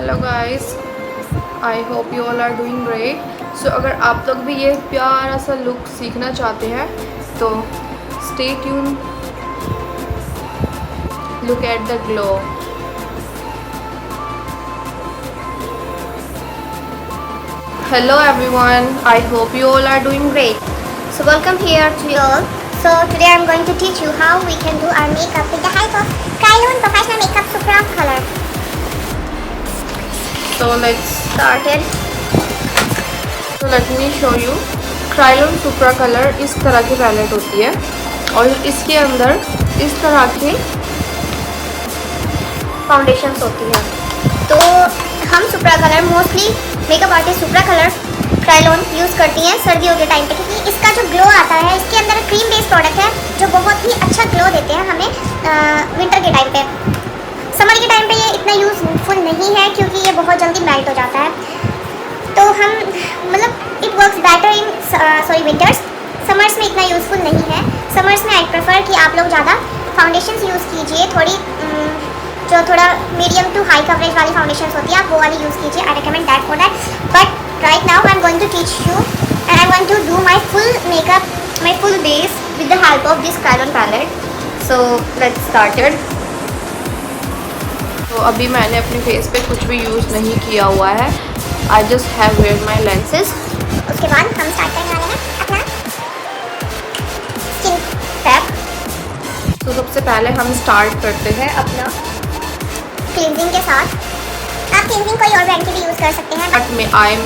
Hello guys, I hope you all are doing great. So अगर आप लोग भी ये प्यारा सा लुक सीखना चाहते हैं तो stay tune, look at the glow. Hello everyone, I hope you all are doing great. So welcome here to you all. So today I'm going to teach you how we can do our makeup with the help of Kryolan Professional Makeup Supra Color. So let's Started. So let me show you. Kryolan Supra Color इस तरह की palette होती है और इसके अंदर इस तरह की फाउंडेशंस होती है। तो हम सुप्रा कलर मोस्टली मेकअप आर्टिस्ट सुप्रा कलर क्रायोलन यूज़ करती हैं सर्दियों के टाइम पे, क्योंकि इसका जो ग्लो आता है, इसके अंदर क्रीम बेस्ड प्रोडक्ट है जो बहुत ही अच्छा ग्लो देते हैं हमें विंटर के टाइम पे। समर के टाइम पे ये इतना यूज़फुल नहीं है क्योंकि ये बहुत जल्दी मेल्ट हो जाता है। तो हम मतलब it works better in winters. Summers में इतना यूज़फुल नहीं है। समर्स में आई प्रेफर कि आप लोग ज़्यादा फाउंडेशंस यूज़ कीजिए, जो थोड़ा मीडियम टू हाई कवरेज वाली फाउंडेशंस होती है आप वो वाली यूज़ कीजिए। I recommend that for that. But right now I am going to teach you and I want to do my full makeup, my full base with the help of this Kryolan palette. So let's started. तो अभी मैंने अपने face पे कुछ भी use नहीं किया हुआ है। I just have wear my lenses. उसके बाद हम स्टार्ट करने वाले हैं अपना स्किन प्रेप। तो सबसे पहले हम स्टार्ट करते हैं अपना क्लींजिंग के साथ। आप क्लींजिंग कोई और ब्रांड की भी यूज़ कर सकते हैं। बट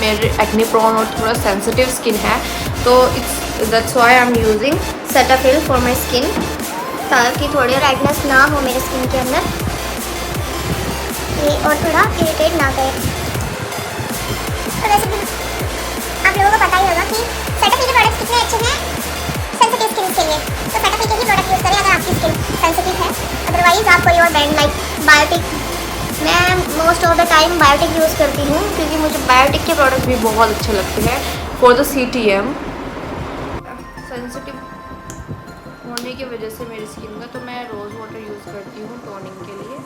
मेरे एक्ने प्रोन और थोड़ा सेंसिटिव स्किन है, तो that's why I am using Cetaphil for my skin, ताकि थोड़ी रेडनेस ना हो मेरे स्किन के अंदर ये और थोड़ा इरिटेट ना करे। तो वैसे भी आप लोगों को पता ही होगा कि सेटाफिल के प्रोडक्ट्स कितने अच्छे हैं सेंसिटिव स्किन के लिए। तो सेटाफिल के ही प्रोडक्ट यूज़ करें अगर आपकी स्किन सेंसिटिव है। अदरवाइज आप कोई और ब्रांड लाइक बायोटिक, मैं most of the time Biotique use करती हूँ क्योंकि मुझे बायोटिक के प्रोडक्ट भी बहुत अच्छे लगते हैं फॉर द CTM। सेंसिटिव होने की वजह से मेरी स्किन का, तो मैं रोज़ वाटर यूज़ करती हूँ टोनिंग के लिए,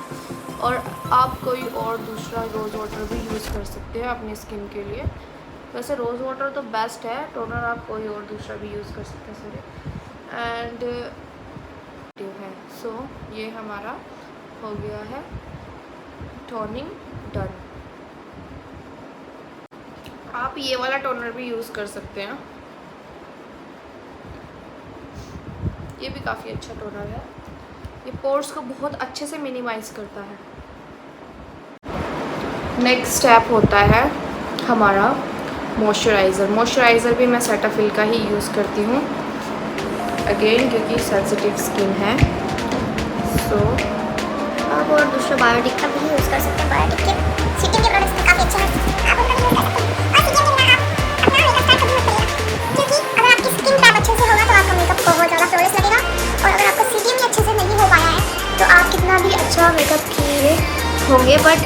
और आप कोई और दूसरा रोज़ वाटर भी यूज़ कर सकते हैं अपनी स्किन के लिए। वैसे रोज़ वाटर तो बेस्ट है, टोनर आप कोई और दूसरा भी यूज़ कर सकते हैं सॉरी। एंड है सो ये हमारा हो गया है टोनिंग डन। आप ये वाला टोनर भी यूज़ कर सकते हैं, ये भी काफ़ी अच्छा टोनर है। ये पोर्स को बहुत अच्छे से मिनिमाइज़ करता है। नेक्स्ट स्टेप होता है हमारा मॉइस्चराइज़र। मॉइस्चराइज़र भी मैं सेटाफिल का ही यूज़ करती हूँ अगेन क्योंकि सेंसिटिव स्किन है। सो आप और दूसरा बायोटिक का भी यूज़ कर सकते हैं। बायोटिक के सीटिंग के प्रोडक्ट्स भी काफ़ी अच्छे हैं, आप उनका भी यूज़ कर सकते हैं। और सीटिंग के बिना आप अपना मेकअप स्टार्ट कभी मत करिए, क्योंकि अगर आपकी स्किन प्रेप अच्छे से होगा तो आपका मेकअप बहुत ज़्यादा फ्लॉलेस लगेगा। और अगर आपका सीटिंग भी अच्छे से नहीं हो पाया है तो आप कितना भी अच्छा मेकअप किए होंगे बट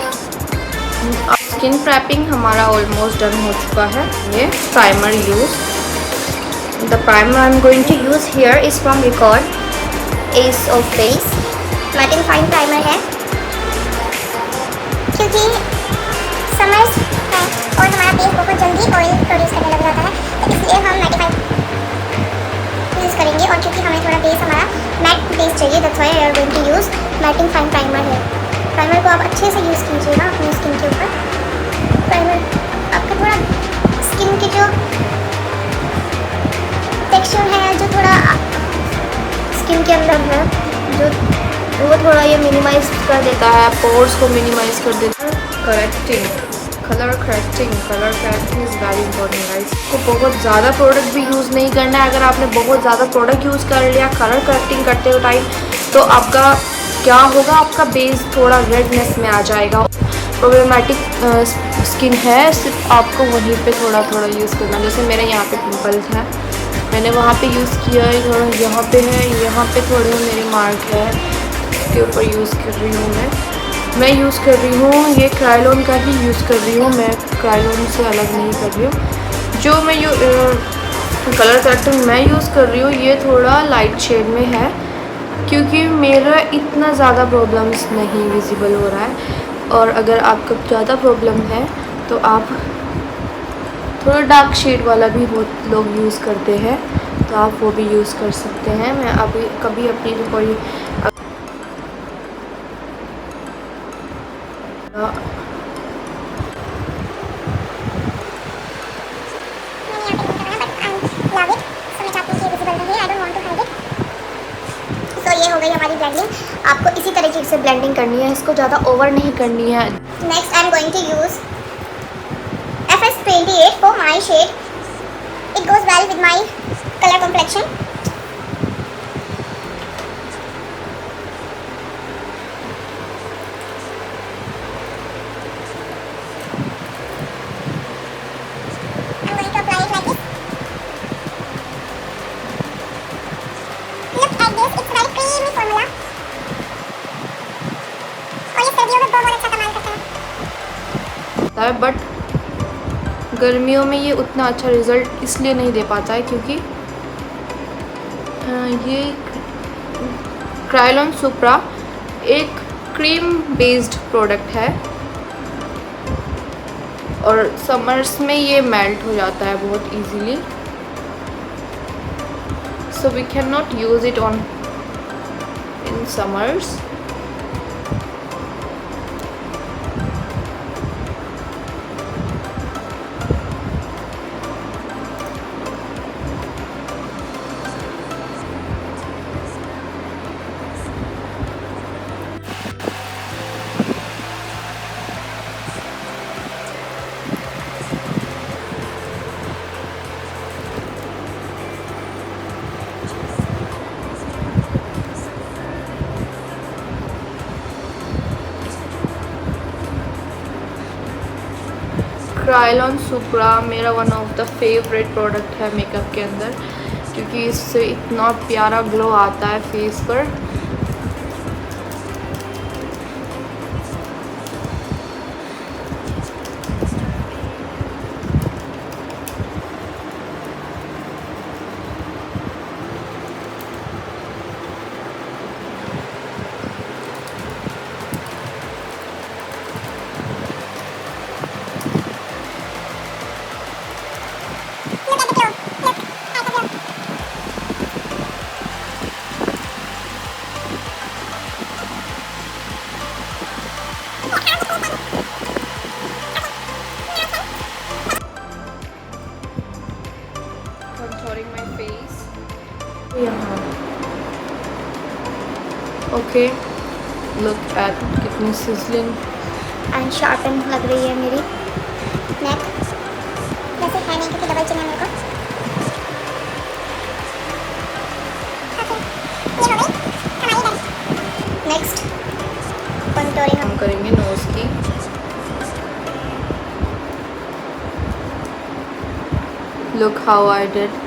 स्किन प्रैपिंग हमारा ऑलमोस्ट डन हो चुका है। ये primer use, the primer I am going to use here is from record s of base mattifying primer है, क्योंकि समर्स है और हमारा बेस बहुत जल्दी ऑयल प्रोड्यूस करने लग जाता है, तो इसलिए हम मैटिफाइड यूज़ करेंगे। और क्योंकि हमें थोड़ा बेस हमारा मैट बेस चाहिए, that's why we are going to use mattifying primer है। प्राइमर को आप अच्छे से यूज़ कीजिएगा अपनी स्किन के ऊपर। प्राइमर आपका थोड़ा स्किन की जो टेक्सचर है, जो थोड़ा स्किन के अंदर है, जो वो थोड़ा ये मिनिमाइज कर देता है, पोर्स को मिनिमाइज कर देता है। Correcting, colour correcting is very important guys. को बहुत ज़्यादा प्रोडक्ट भी यूज़ नहीं करना है। अगर आपने बहुत ज़्यादा प्रोडक्ट यूज़ कर लिया कलर करेक्टिंग करते हुए टाइम, तो आपका क्या होगा, आपका बेस थोड़ा रेडनेस में आ जाएगा। प्रॉब्लमेटिक स्किन है, सिर्फ आपको वहीं पे थोड़ा थोड़ा यूज़ करना। जैसे मेरे यहाँ पे पिंपल्स हैं, मैंने वहाँ पे यूज़ किया है, थोड़ा यहाँ पे है, यहाँ पे थोड़े मेरे मार्क है, इसके ऊपर यूज़ कर रही हूँ मैं यूज़ कर रही हूँ ये क्रायोलन का ही यूज़ कर रही हूँ मैं, क्रायोलन से अलग नहीं कर रही हूँ। जो मैं कलर करेक्टर मैं यूज़ कर रही हूँ ये थोड़ा लाइट शेड में है, क्योंकि मेरा इतना ज़्यादा प्रॉब्लम्स नहीं विजिबल हो रहा है। और अगर आपको ज़्यादा प्रॉब्लम है तो आप थोड़ा डार्क शेड वाला भी बहुत लोग यूज़ करते हैं, तो आप वो भी यूज़ कर सकते हैं। मैं अभी कभी अपनी कोई ये हो गई हमारी ब्लेंडिंग। आपको इसी तरीके से ब्लेंडिंग करनी है, इसको ज़्यादा ओवर नहीं करनी है। Next I am going to use FS28 for my shade. It goes well with my color complexion. I'm going to apply it like this. Look at this, it's very creamy formula. और ये सर्दियों में बहुत अच्छा कमाल करता है। But गर्मियों में ये उतना अच्छा रिज़ल्ट इसलिए नहीं दे पाता है क्योंकि ये क्रायोलन सुप्रा एक क्रीम बेस्ड प्रोडक्ट है और समर्स में ये मेल्ट हो जाता है बहुत easily, so we can not use it on in summers. Kryolan Supra मेरा one of the favourite product है मेकअप के अंदर, क्योंकि इससे इतना प्यारा ग्लो आता है फेस पर। Contouring my face यहाँ। ओके, लुक एट कितनी सिजलिंग एंड शार्पन लग रही है मेरी नेक। जैसे है नहीं क्योंकि डबल चिन है मेरे को। नेक्स्ट कंटूरिंग हम करेंगे नोज की। Look how I did.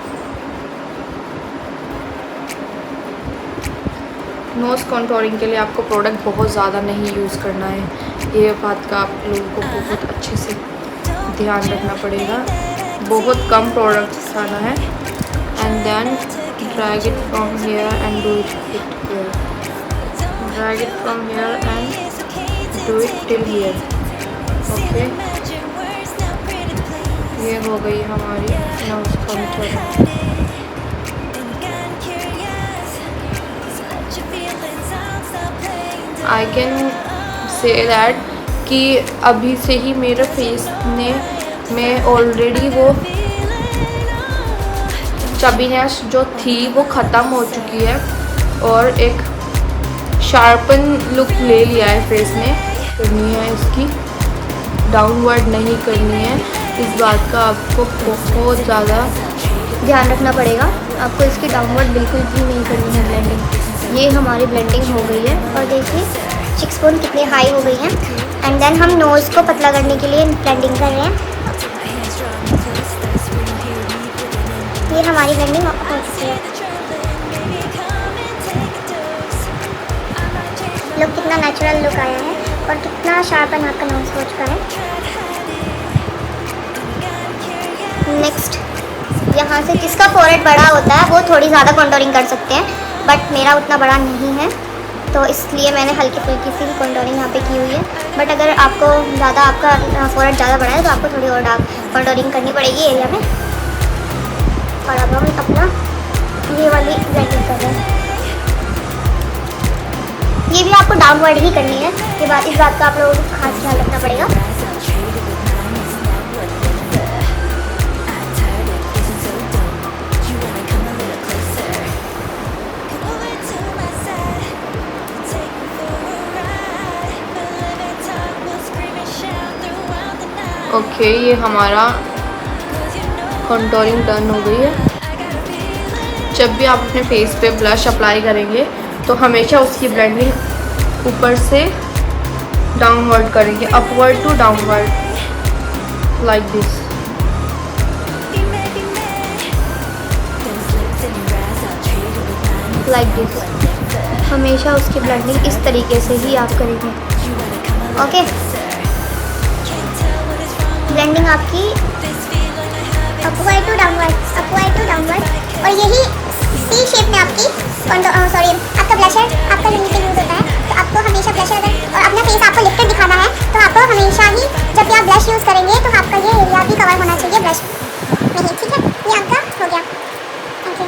Nose contouring के लिए आपको प्रोडक्ट बहुत ज़्यादा नहीं यूज़ करना है, ये बात का आप लोगों को बहुत अच्छे से ध्यान रखना पड़ेगा। बहुत कम प्रोडक्ट्स आना है and then drag it from here and do it here, drag it from here and do it till here. Okay, ये हो गई हमारी nose contouring. I can say that कि अभी से ही मेरे फेस में ऑलरेडी वो चबीनेस जो थी वो ख़त्म हो चुकी है और एक शार्पन लुक ले लिया है फेस ने। करनी है इसकी डाउनवर्ड नहीं करनी है, इस बात का आपको बहुत ज़्यादा ध्यान रखना पड़ेगा। आपको इसकी डाउनवर्ड बिल्कुल भी नहीं करनी है ब्लेंडिंग। ये हमारी ब्लेंडिंग हो गई है और देखिए चिक्स बोन कितनी हाई हो गई हैं। एंड देन हम नोज़ को पतला करने के लिए ब्लेंडिंग कर रहे हैं। ये हमारी ब्लेंडिंग हो चुकी है। लुक कितना नेचुरल लुक आया है और कितना शार्पन आपका नोज़ हो चुका है। नेक्स्ट यहाँ से जिसका फोरहेड बड़ा होता है वो थोड़ी ज़्यादा कॉन्टूरिंग कर सकते हैं, बट मेरा उतना बड़ा नहीं है तो इसलिए मैंने हल्की फुल्की सी कंटूरिंग यहाँ पे की हुई है। बट अगर आपको ज़्यादा आपका फोरहेड ज़्यादा बड़ा है तो आपको थोड़ी और डार्क कंटूरिंग करनी पड़ेगी एरिया में। और अब हम अपना ये वाली ब्लेंडिंग कर रहे हैं। ये भी आपको डाउनवर्ड ही करनी है, इस बात का आप लोगों को खास ख्याल रखना पड़ेगा। ओके, ये हमारा कंटूरिंग डन हो गई है। जब भी आप अपने फेस पे ब्लश अप्लाई करेंगे तो हमेशा उसकी ब्लेंडिंग ऊपर से डाउनवर्ड करेंगे, upward to downward, like this. Like this. हमेशा उसकी ब्लेंडिंग इस तरीके से ही आप करेंगे। ओके, ब्लेंडिंग आपकी अपवर्ड टू डाउनवर्ड, और यही सी शेप में आपकी आपका ब्लशर आपका यूज होता है। तो आपको हमेशा ब्लशर और अपना फेस आपको लिफ्टेड दिखाना है, तो आपको हमेशा ही जब भी आप ब्लश यूज़ करेंगे तो आपका ये एरिया भी कवर होना चाहिए ब्लश नहीं। ठीक है, ये आपका हो गया। ओके,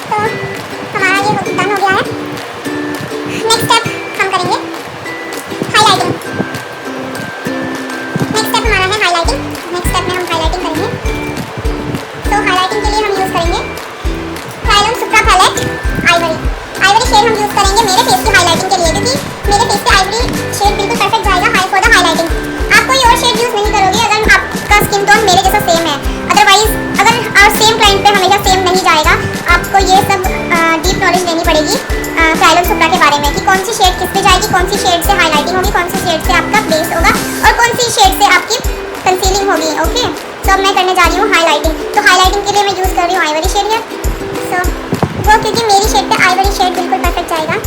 तो हमारा ये डन हो गया है। नेक्स्ट स्टेप हम करेंगे हाईलाइटिंग। नेक्स्ट स्टेप हमारा है हाईलाइटिंग। नेक्स्ट स्टेप में हम हाईलाइटिंग करेंगे। तो हाईलाइटिंग के लिए हम यूज़ करेंगे क्रायोन सुप्रा पैलेट आइवरी शेड हम यूज़ करेंगे मेरे फेस की हाईलाइटिंग के लिए, क्योंकि मेरे फेस पे आइवरी शेड बिल्कुल परफेक्ट जाएगा फॉर द हाईलाइटिंग। आप कोई और शेड यूज़ नहीं करोगे अगर आपका स्किन टोन मेरे जैसा सेम है। अदरवाइज अगर आप सेम क्लाइंट पे हमेशा सेम नहीं जाएगा, आपको ये सब डीप नॉलेज लेनी पड़ेगी क्रायोन सुप्रा के बारे में कि कौन सी शेड किस पे जाएगी, कौन सी शेड से हाईलाइटिंग होगी, कौन सी शेड से आपका बेस होगा और कौन सी शेड से आपकी कंसीलिंग होगी। ओके, तो अब मैं करने जा रही हूँ हाईलाइटिंग। तो हाईलाइटिंग के लिए मैं यूज़ कर रही हूँ आइवरी शेड है। सो वो क्योंकि मेरी शेड पे आइवरी शेड बिल्कुल परफेक्ट जाएगा।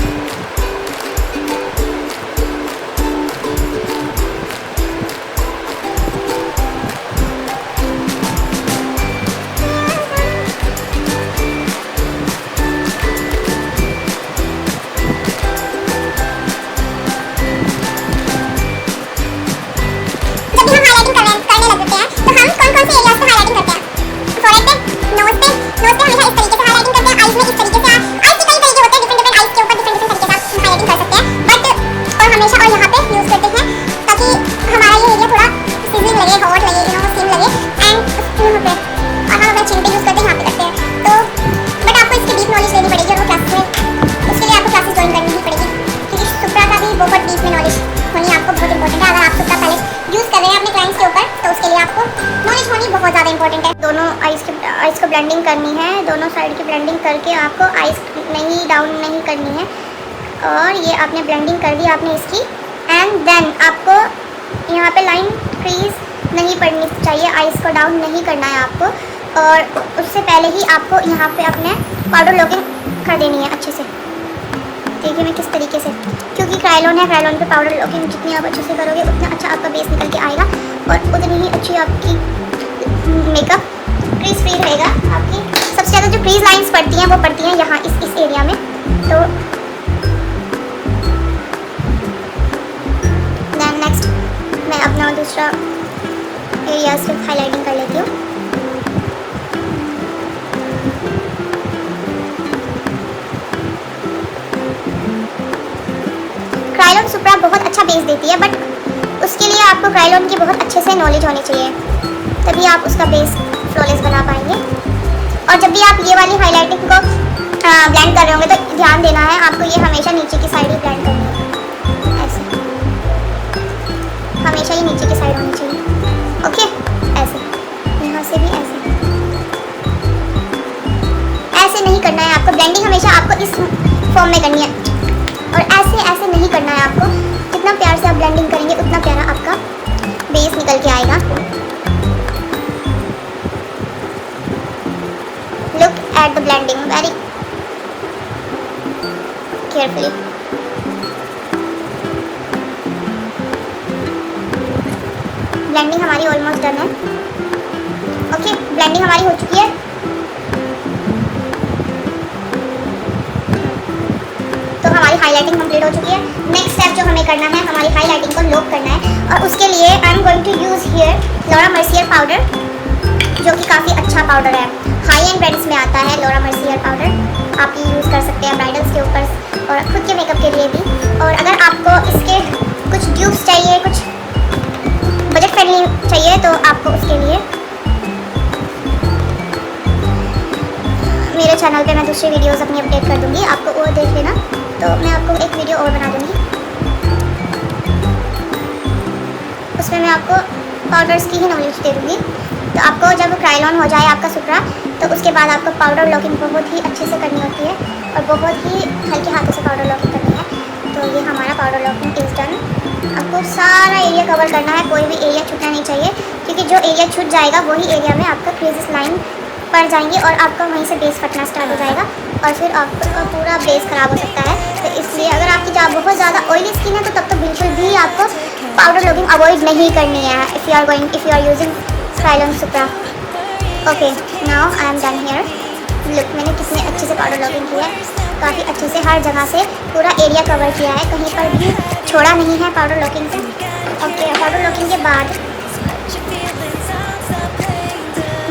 दोनों आइज़ को ब्लेंडिंग करनी है, दोनों साइड की ब्लेंडिंग करके आपको आइज़ नहीं डाउन नहीं करनी है। और ये आपने ब्लेंडिंग कर दी आपने इसकी, एंड देन आपको यहाँ पे लाइन क्रीज नहीं पड़नी चाहिए, आइज़ को डाउन नहीं करना है आपको। और उससे पहले ही आपको यहाँ पे अपने पाउडर लॉकिंग कर देनी है अच्छे से। देखिए मैं किस तरीके से, क्योंकि क्रायोन है, क्रायोन पे पाउडर लॉकिंग जितनी आप अच्छे से करोगे उतना अच्छा आपका बेस निकल के आएगा और उतनी ही अच्छी आपकी मेकअप क्रीज फ्री रहेगा। आपकी सबसे ज़्यादा जो क्रीज लाइंस पड़ती हैं वो पड़ती हैं यहाँ इस एरिया में। तो देन नेक्स्ट मैं अपना दूसरा एरिया सिर्फ हाईलाइटिंग कर लेती हूँ। क्रायोन सुप्रा बहुत अच्छा बेस देती है, बट उसके लिए आपको क्रायोन की बहुत अच्छे से नॉलेज होनी चाहिए, तभी आप उसका बेस फ्लॉलेस बना पाएंगे। और जब भी आप ये वाली हाईलाइटिंग को ब्लेंड कर रहे होंगे तो ध्यान देना है आपको ये हमेशा नीचे की साइड ही ब्लेंड करनी है, ऐसे हमेशा ही नीचे की साइड होनी चाहिए। ओके, ऐसे यहाँ से भी ऐसे नहीं करना है आपको। ब्लेंडिंग हमेशा आपको इस फॉर्म में करनी है और ऐसे नहीं करना है आपको। जितना प्यार से आप ब्लेंडिंग करेंगे उतना प्यारा आपका बेस निकल के आएगा। Look at the blending very carefully. Blending हमारी ऑलमोस्ट डन है। ओके, ब्लेंडिंग हमारी हो चुकी है। तो हमारी हाईलाइटिंग कंप्लीट हो चुकी है। नेक्स्ट स्टेप जो हमें करना है, हमारी हाईलाइटिंग को लॉक करना है, और उसके लिए I am going to use here Laura Mercier powder, जो कि काफ़ी अच्छा पाउडर है, हाई एंड ब्रांड्स में आता है लॉरा मर्सियर पाउडर। आप ये यूज़ कर सकते हैं ब्राइडल्स के ऊपर और खुद के मेकअप के लिए भी। और अगर आपको इसके कुछ ट्यूब्स चाहिए, कुछ बजट फ्रेंडली चाहिए, तो आपको उसके लिए मेरे चैनल पे मैं दूसरी वीडियोस अपनी अपडेट कर दूंगी, आपको वो देख लेना। तो मैं आपको एक वीडियो और बना दूंगी, उसमें मैं आपको पाउडर्स की ही नॉलेज दे दूंगी। तो आपको जब ट्रायल ऑन हो जाए आपका सुपरा, तो उसके बाद आपको पाउडर लॉकिंग बहुत ही अच्छे से करनी होती है और बहुत ही हल्के हाथों से पाउडर लॉकिंग करनी है। तो ये हमारा पाउडर लॉकिंग इज डन। आपको सारा एरिया कवर करना है, कोई भी एरिया छूटना नहीं चाहिए, क्योंकि जो एरिया छूट जाएगा वही एरिया में आपका क्रीजेस लाइन पड़ जाएंगी और आपका वहीं से बेस फटना स्टार्ट हो जाएगा और फिर आपका पूरा बेस ख़राब हो सकता है। तो इसलिए अगर आपकी बहुत ज़्यादा ऑयली स्किन है, तो तब तो बिल्कुल भी आपको पाउडर लॉकिंग अवॉइड नहीं करनी है if you are using trial on Supra. Okay, now I am done here. Look, मैंने कितने अच्छे से पाउडर लॉकिंग किया है, काफ़ी अच्छे से हर जगह से पूरा एरिया कवर किया है, कहीं पर भी छोड़ा नहीं है पाउडर लॉकिंग से। ओके, पाउडर लॉकिंग के बाद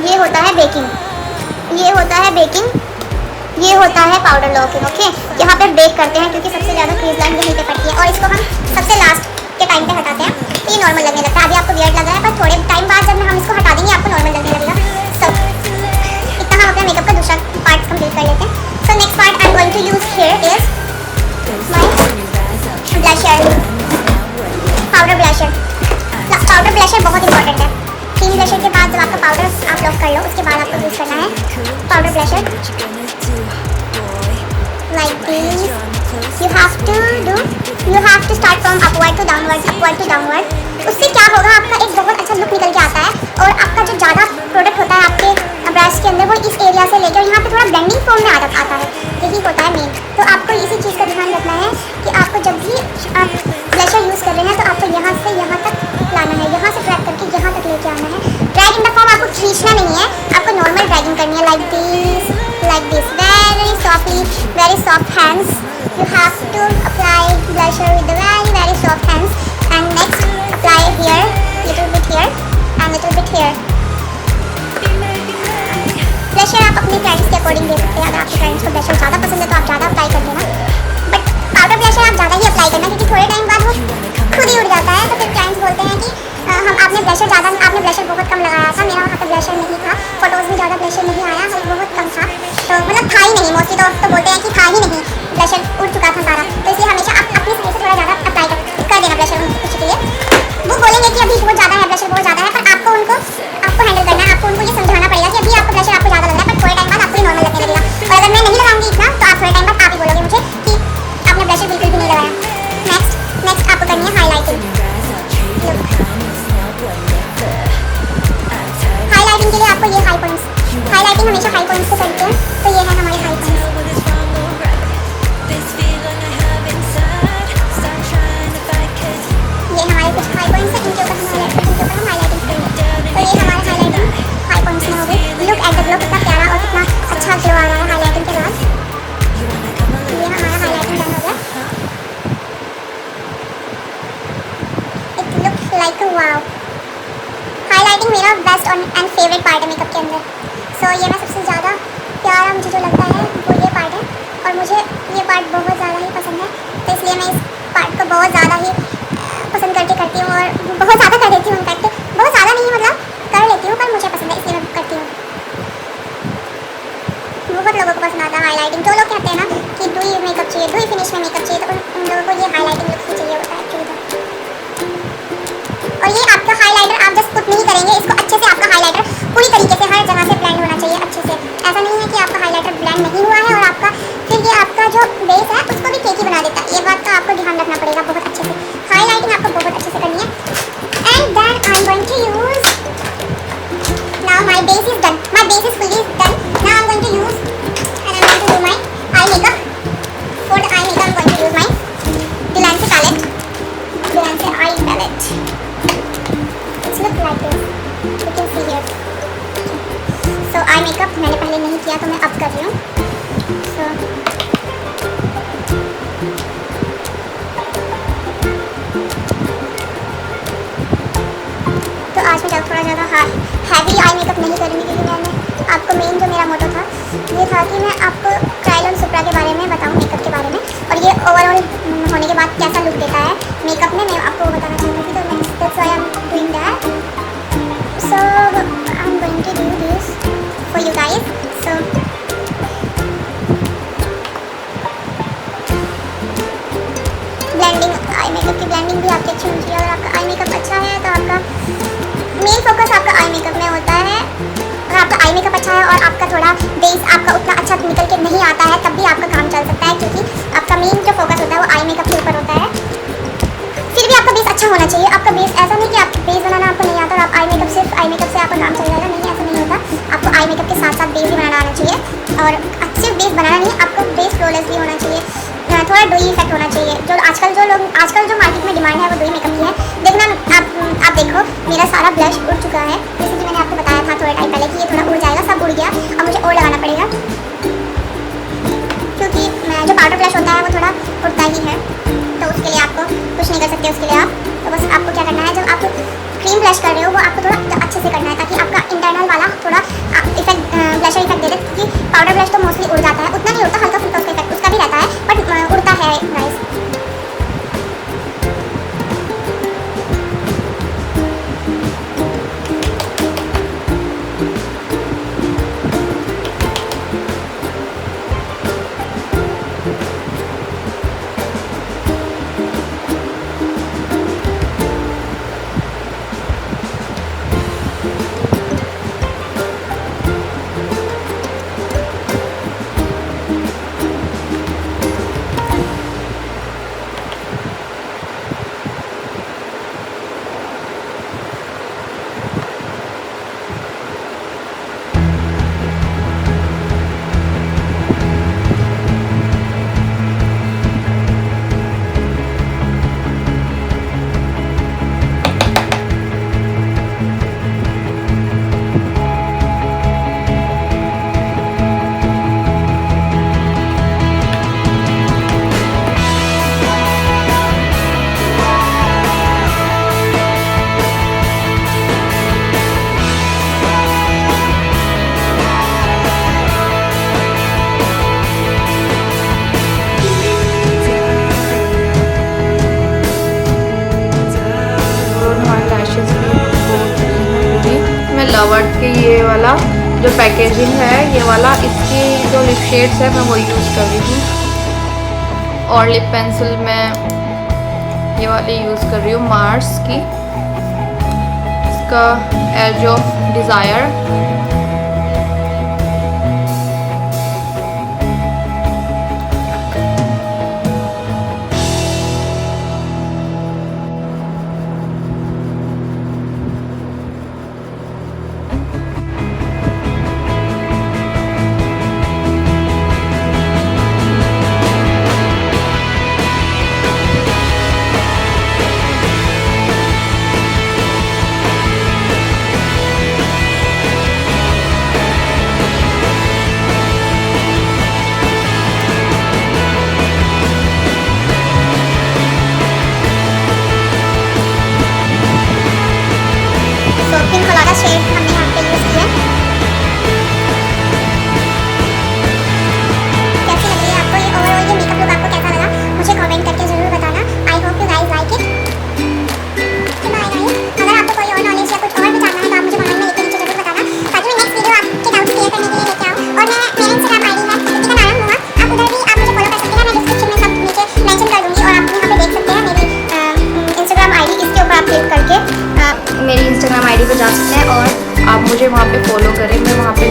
ये होता है बेकिंग, ये होता है बेकिंग, ये होता है पाउडर लॉकिंग। ओके, यहाँ पे बेक करते हैं क्योंकि सबसे ज़्यादा क्रीज लाइन यहीं पे पड़ती है, और इसको हम सबसे लास्ट के टाइम पे हटाते हैं। ये नॉर्मल लगने लगता है, अभी आपको वियर्ड लग रहा है, पर थोड़े टाइम बाद जब हम इसको हटा देंगे आपको नॉर्मल लगने लगेगा। सो इतना हम अपना मेकअप का दूसरा पार्ट कंप्लीट कर लेते हैं। So next part I am going to use here is my blusher, powder blusher. Powder blusher बहुत इंपॉर्टेंट है। क्रीम ब्लशर के बाद जब आपका पाउडर आप लॉक कर लो, उसके बाद आपको यूज़ करना है powder blusher like this. You have to start from upward to downward. उससे क्या होगा, आपका एक बहुत अच्छा लुक निकल के आता है और आपका जो ज़्यादा प्रोडक्ट होता है आपके ब्रश के अंदर, वो इस एरिया से लेकर यहाँ पे थोड़ा ब्लेंडिंग फॉर्म में आता है। यही होता है मेन। तो आपको इसी चीज़ का ध्यान रखना है कि आपको जब भी आप ब्लशर यूज़ कर रहे हैं, तो आपको यहाँ से यहाँ तक लाना है, यहाँ से ड्रैग करके यहाँ तक लेके आना है। ड्रैग इन द फॉर्म आपको खींचना नहीं है, आपको नॉर्मल ड्रैगिंग करनी है, like this very softly, very soft hands. You have to apply blusher with the very soft hands, and next apply here, little bit here and little bit here. Blusher आप अपनी friends के according दे सकते हैं, अगर आपके friends को blusher ज़्यादा पसंद है तो आप ज़्यादा अप्लाई कर देना, बट पाउडर ब्लशर आप ज़्यादा ही अप्लाई करना, क्योंकि थोड़े टाइम बाद वो खुद ही उड़ जाता है। तो फिर क्लाइंट्स बोलते हैं कि आपने ब्लशर बहुत कम लगाया था, मेरा वहाँ पर ब्लशर नहीं था, फोटोज़ में ज़्यादा ब्लशर नहीं आया, बहुत कम था, तो मतलब था ही नहीं। मोस्टली तो बोलते हैं कि था ही नहीं, ब्लशर उड़ चुका था सारा। तो इसलिए हमेशा आप अपनी साइड से थोड़ा ज़्यादा अप्लाई कर देना ब्लशर कुछ के लिए। वो बोलेंगे कि अभी बहुत ज़्यादा है, ब्लशर बहुत ज़्यादा है, पर आपको हैंडल करना है, आपको उनको ये समझाना पड़ेगा कि अभी आपका ब्लशर आपको ज़्यादा लग रहा है, पर थोड़े टाइम बाद आपको नॉर्मल लगने लगेगा। और अगर मैं नहीं लगाऊंगी इतना, तो आप थोड़े टाइम बाद आप ही बोलोगे मुझे कि आपने ब्लशर बिल्कुल भी नहीं लगाया। नेक्स्ट आपको करनी है हाईलाइटिंग। हाईलाइटिंग के लिए आपको ये हाई पॉइंट्स, हाईलाइटिंग हमेशा हाई पॉइंट्स से करते हैं, तो ये है हमारे हाई पॉइंट्स। ये हमारे कुछ हाई पॉइंट्स हैं, इनके ऊपर हम हाईलाइटिंग करेंगे। तो ये हमारे हाईलाइटिंग हाई पॉइंट्स में हो गई। लुक एट द ग्लो, कितना प्यारा और कितना अच्छा ग्लो आ रहा है हाईलाइटिंग के बाद। ये हमारा हाईलाइटिंग डन हो गया। It looks like a wow. Highlighting मेरा बेस्ट एंड फेवरेट पार्ट है मेकअप के अंदर। सो ये मैं सबसे ज़्यादा प्यारा मुझे जो लगता है वो ये पार्ट है, और मुझे ये पार्ट बहुत ज़्यादा ही पसंद है, तो इसलिए मैं इस पार्ट को बहुत ज़्यादा ही पसंद करती हूँ और बहुत ज़्यादा कर देती हूँ। इनफैक्ट बहुत ज़्यादा नहीं, मतलब कर लेती हूँ, पर मुझे पसंद है इसलिए मैं करती हूँ। बहुत लोगों को पसंद आता है हाईलाइटिंग। जो लोग कहते हैं ना कि डू यू मेकअप चाहिए, डू यू फिनिश में मेकअप चाहिए, तो उन लोगों को ये हाईलाइटिंग लुक ही चाहिए होता है एक्चुअली। और ये आपका हाईलाइटर आप जस्ट पुट नहीं करेंगे, इसको अच्छे से आपका हाईलाइटर पूरी तरीके से हर जगह से ब्लेंड होना चाहिए अच्छे से। ऐसा नहीं है कि आपका हाईलाइटर ब्लेंड नहीं हुआ है और आपका फिर ये आपका जो बेस है उसको भी केकी बना देता है। ये बात का आपको ध्यान रखना पड़ेगा बहुत अच्छे से। हाईलाइटिंग आपको बहुत अच्छे से करनी है। And then I am going to use, now my base is done, my base is fully done. Now I am going to use and I am going to do my eye makeup. For the eye makeup I am going to use my Dilanse palette, Dilanse eye palette. It's look like this, you can see here. So eye makeup मैंने पहले नहीं किया तो मैं अब कर रही हूँ। So आई मेकअप नहीं करूँगी, क्योंकि मैंने आपको मेन जो मेरा मोटो था ये था कि मैं आपको क्रायोन सुप्रा के बारे में बताऊँ, मेकअप के बारे में, और ये ओवरऑल होने के बाद कैसा लुक देता है मेकअप में, मैं आपको बताना चाहूँगी। तो मैं that's why I am doing that. So I am going to do this for you guys. So blending, eye makeup की ब्लेंडिंग भी आपकी अच्छी होनी चाहिए। अगर आपका आई मेकअप अच्छा है तो आपका मेन फोकस आपका आई मेकअप में होता है। अगर आपका आई मेकअप अच्छा है और आपका थोड़ा बेस आपका उतना अच्छा निकल के नहीं आता है, तब भी आपका काम चल सकता है, क्योंकि आपका मेन जो फोकस होता है वो आई मेकअप के ऊपर होता है। फिर भी आपका बेस अच्छा होना चाहिए। आपका बेस ऐसा नहीं कि आप बेस बनाना आपको नहीं आता और आप आई मेकअप सिर्फ आई मेकअप से आपका काम चल जाएगा, नहीं, ऐसा नहीं होता। आपको आई मेकअप के साथ साथ बेस भी बनाना आना चाहिए, और सिर्फ बेस बनाना नहीं, आपको बेस फ्लॉलेस भी होना चाहिए, थोड़ा डोई इफेक्ट होना चाहिए। जो आजकल जो मार्केट में डिमांड है वो डोई मेकअप की है। देखना आप देखो मेरा सारा ब्लश उड़ चुका है, जैसे कि मैंने आपको बताया था थोड़े टाइम पहले कि ये थोड़ा उड़ जाएगा, सब उड़ गया। अब मुझे और लगाना पड़ेगा, क्योंकि जो पाउडर ब्लश होता है वो थोड़ा उड़ता ही है, तो उसके लिए आपको कुछ नहीं कर सकते। उसके लिए आप तो बस आपको क्या करना है, जब आप क्रीम ब्लश कर रहे हो वो आपको थोड़ा अच्छे से करना है, ताकि आपका इंटरनल वाला थोड़ा इफेक्ट ब्लशर इफेक्ट दे दे, क्योंकि पाउडर ब्लश तो मोस्टली उड़ जाता है, उतना नहीं उड़ता, हल्का फुल्का उसका इफेक्ट उसका भी रहता है, बट उड़ता है गाइस। लवर्ड के ये वाला जो पैकेजिंग है, ये वाला, इसके जो लिप शेड्स है मैं वो यूज़ कर रही हूँ, और लिप पेंसिल मैं ये वाली यूज़ कर रही हूँ मार्स की, इसका edge of desire. Pink colour का शेड हमने यहाँ पे यूज़ किया। कैसी लग रही है आपको ये ओवरऑल ये मेकअप लुक, आपको कैसा लगा मुझे कमेंट करके ज़रूर बताना। I hope you guys like it. Bye guys, अगर आपको कोई और नॉलेज या कुछ और भी जानना है तो आप मुझे कमेंट में लिख के नीचे ज़रूर बताना, ताकि मैं नेक्स्ट वीडियो आपके डाउट्स क्लियर करने के लिए लेके आऊँ। और मेरा इंस्टाग्राम आईडी है कृतिका नायम हुआ, आप उधर भी आप मुझे फॉलो कर सकते हैं, मैं डिस्क्रिप्शन में सब नीचे मेंशन कर दूँगी, और आप यहाँ पे देख सकते हैं मेरी इंस्टाग्राम आईडी, इसके ऊपर आप क्लिक करके मेरी इंस्टाग्राम आईडी पे जा सकते हैं और आप मुझे वहाँ पे फॉलो करें। मैं वहाँ पे